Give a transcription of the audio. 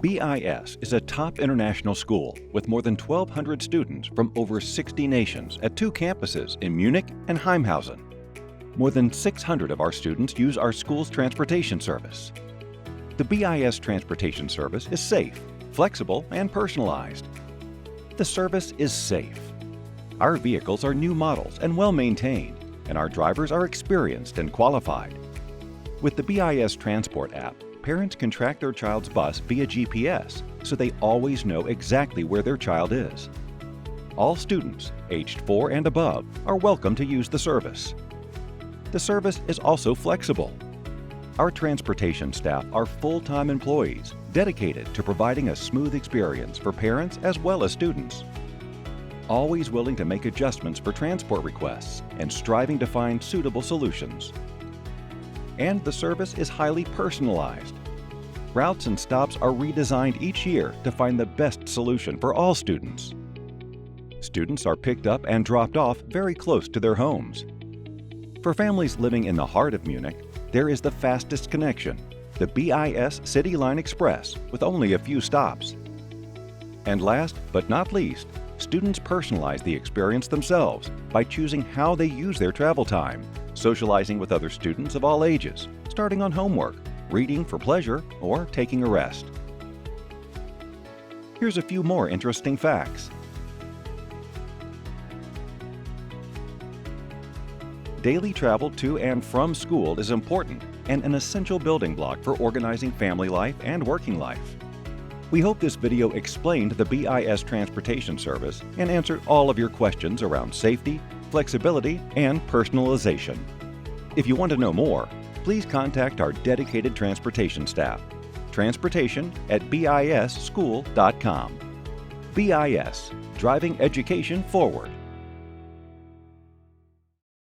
BIS is a top international school with more than 1,200 students from over 60 nations at 2 campuses in Munich and Haimhausen. More than 600 of our students use our school's transportation service. The BIS transportation service is safe, flexible, and personalized. The service is safe. Our vehicles are new models and well-maintained, and our drivers are experienced and qualified. With the BIS Transport app, parents can track their child's bus via GPS, so they always know exactly where their child is. All students, aged 4 and above, are welcome to use the service. The service is also flexible. Our transportation staff are full-time employees dedicated to providing a smooth experience for parents as well as students. Always willing to make adjustments for transport requests and striving to find suitable solutions. And the service is highly personalized. Routes and stops are redesigned each year to find the best solution for all students. Students are picked up and dropped off very close to their homes. For families living in the heart of Munich, there is the fastest connection, the BIS City Line Express, with only a few stops. And last but not least, students personalize the experience themselves by choosing how they use their travel time, socializing with other students of all ages, starting on homework, reading for pleasure, or taking a rest. Here's a few more interesting facts. Daily travel to and from school is important and an essential building block for organizing family life and working life. We hope this video explained the BIS transportation service and answered all of your questions around safety, flexibility, and personalization. If you want to know more, please contact our dedicated transportation staff. Transportation@BISschool.com. BIS, driving education forward.